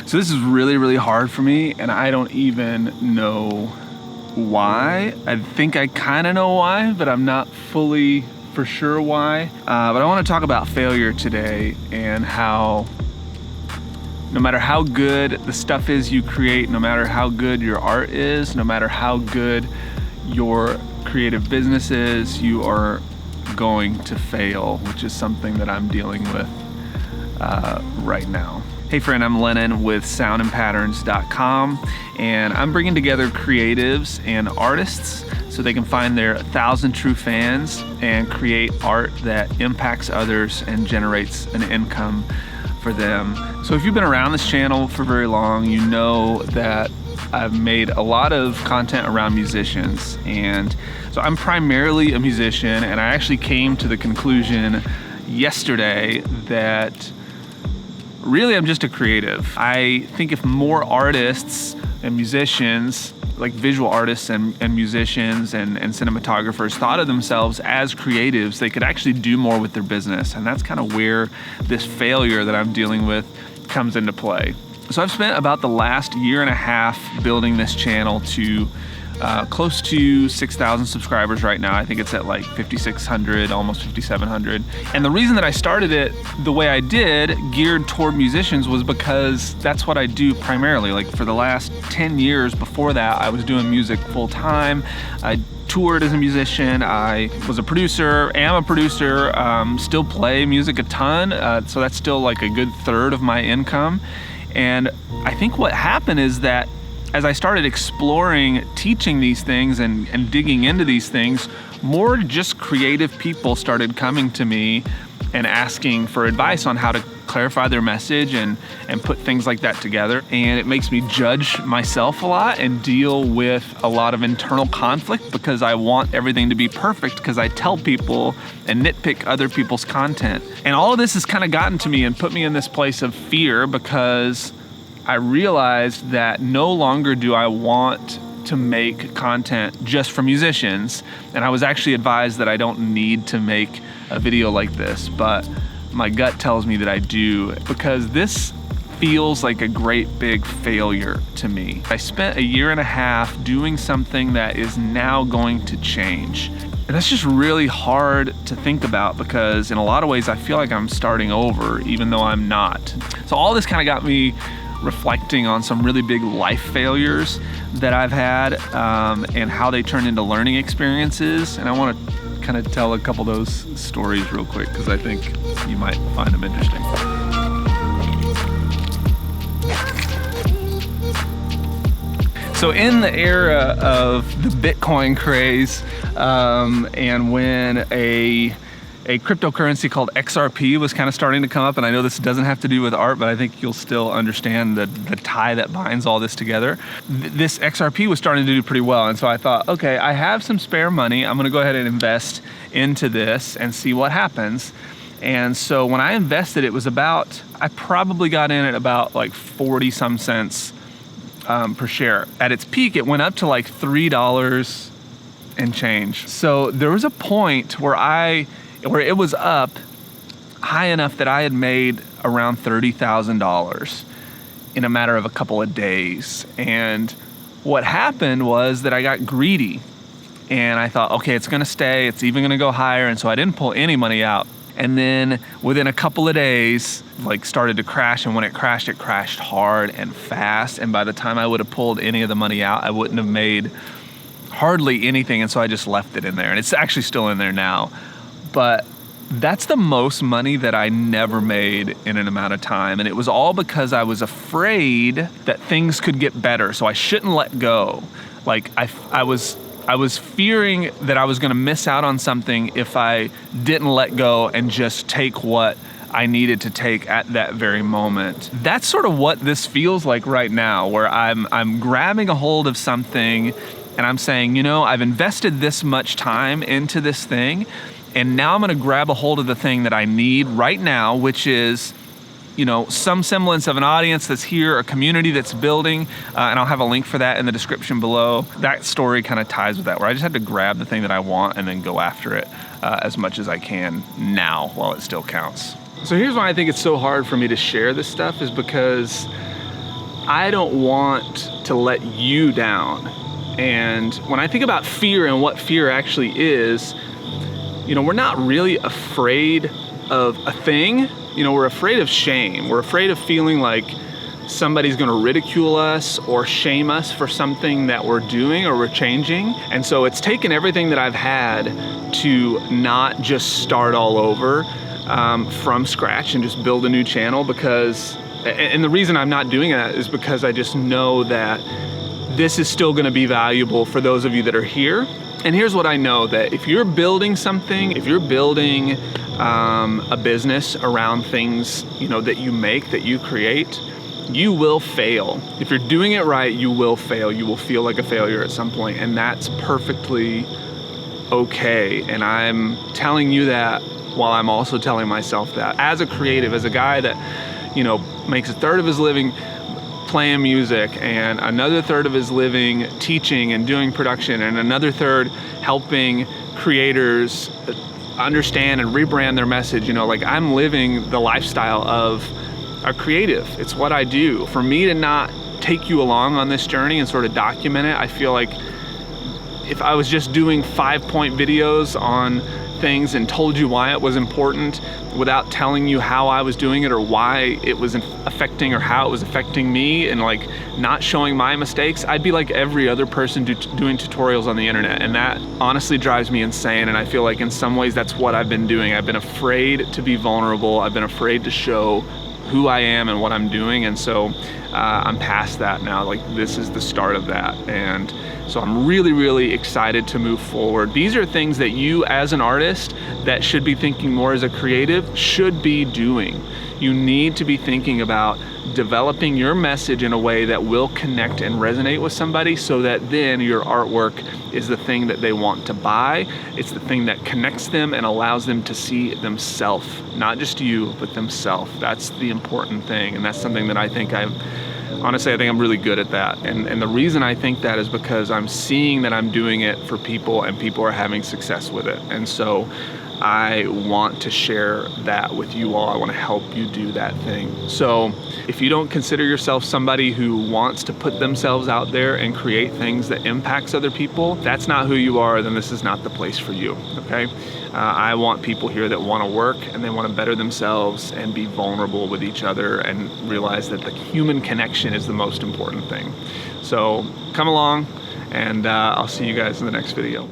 So this is really, really hard for me, and I don't even know why. I think I kind of know why, but I'm not fully for sure why. But I want to talk about failure today and how no matter how good the stuff is you create, no matter how good your art is, no matter how good your creative business is, you are going to fail, which is something that I'm dealing with right now. Hey friend, I'm Lennon with soundandpatterns.com, and I'm bringing together creatives and artists so they can find their 1,000 true fans and create art that impacts others and generates an income for them. So if you've been around this channel for very long, you know that I've made a lot of content around musicians, and so I'm primarily a musician, and I actually came to the conclusion yesterday that really I'm just a creative. I think if more artists and musicians, like visual artists and musicians and cinematographers, thought of themselves as creatives, they could actually do more with their business, and that's kind of where this failure that I'm dealing with comes into play. So I've spent about the last year and a half building this channel to close to 6,000 subscribers right now. I think it's at like 5,600, almost 5,700. And the reason that I started it the way I did, geared toward musicians, was because that's what I do primarily. Like for the last 10 years before that, I was doing music full time. I toured as a musician. I was a producer, am a producer, still play music a ton. So that's still like a good third of my income. And I think what happened is that as I started exploring teaching these things and digging into these things, more just creative people started coming to me and asking for advice on how to clarify their message and put things like that together. And it makes me judge myself a lot and deal with a lot of internal conflict because I want everything to be perfect because I tell people and nitpick other people's content. And all of this has kind of gotten to me and put me in this place of fear because I realized that no longer do I want to make content just for musicians. And I was actually advised that I don't need to make a video like this, but my gut tells me that I do because this feels like a great big failure to me. I spent a year and a half doing something that is now going to change. And that's just really hard to think about because in a lot of ways I feel like I'm starting over even though I'm not. So all this kind of got me reflecting on some really big life failures that I've had and how they turned into learning experiences. And I want to kind of tell a couple of those stories real quick because I think you might find them interesting. So in the era of the Bitcoin craze and when a cryptocurrency called XRP was kind of starting to come up, and I know this doesn't have to do with art, but I think you'll still understand the tie that binds all this together. This XRP was starting to do pretty well, and so I thought, okay, I have some spare money. I'm gonna go ahead and invest into this and see what happens. And so when I invested, it was about, I probably got in at about like 40 some cents per share. At its peak, it went up to like $3 and change. So there was a point where it was up high enough that I had made around $30,000 in a matter of a couple of days. And what happened was that I got greedy and I thought, okay, it's gonna stay, it's even gonna go higher. And so I didn't pull any money out. And then within a couple of days, like started to crash. And when it crashed hard and fast. And by the time I would have pulled any of the money out, I wouldn't have made hardly anything. And so I just left it in there. And it's actually still in there now. But that's the most money that I never made in an amount of time. And it was all because I was afraid that things could get better. So I shouldn't let go. Like I was fearing that I was gonna miss out on something if I didn't let go and just take what I needed to take at that very moment. That's sort of what this feels like right now, where I'm grabbing a hold of something and I'm saying, you know, I've invested this much time into this thing, and now I'm gonna grab a hold of the thing that I need right now, which is, you know, some semblance of an audience that's here, a community that's building, and I'll have a link for that in the description below. That story kind of ties with that, where I just had to grab the thing that I want and then go after it as much as I can now while it still counts. So here's why I think it's so hard for me to share this stuff, is because I don't want to let you down. And when I think about fear and what fear actually is, we're not really afraid of a thing. We're afraid of shame. We're afraid of feeling like somebody's gonna ridicule us or shame us for something that we're doing or we're changing. And so it's taken everything that I've had to not just start all over from scratch and just build a new channel, and the reason I'm not doing that is because I just know that this is still gonna be valuable for those of you that are here. And here's what I know, that if you're building something, if you're building a business around things that you make, that you create, you will fail. If you're doing it right, you will fail. You will feel like a failure at some point, and that's perfectly okay. And I'm telling you that while I'm also telling myself that. As a creative, as a guy that makes a third of his living playing music, and another third of his living teaching and doing production, and another third helping creators understand and rebrand their message, I'm living the lifestyle of a creative. It's what I do. For me to not take you along on this journey and sort of document it, I feel like if I was just doing 5-point videos on things and told you why it was important without telling you how I was doing it or why it was affecting or how it was affecting me, and not showing my mistakes, I'd be like every other person doing tutorials on the internet. And that honestly drives me insane. And I feel like in some ways that's what I've been doing. I've been afraid to be vulnerable. I've been afraid to show who I am and what I'm doing. And so I'm past that now. This is the start of that. And so I'm really, really excited to move forward. These are things that you as an artist that should be thinking more as a creative should be doing. You need to be thinking about developing your message in a way that will connect and resonate with somebody, so that then your artwork is the thing that they want to buy. It's the thing that connects them and allows them to see themselves, not just you, but themselves. That's the important thing. And that's something that I think honestly, I think I'm really good at that. And the reason I think that is because I'm seeing that I'm doing it for people and people are having success with it. And so I want to share that with you all. I want to help you do that thing. So if you don't consider yourself somebody who wants to put themselves out there and create things that impacts other people, that's not who you are, then this is not the place for you, okay? I want people here that want to work and they want to better themselves and be vulnerable with each other and realize that the human connection is the most important thing. So come along, and I'll see you guys in the next video.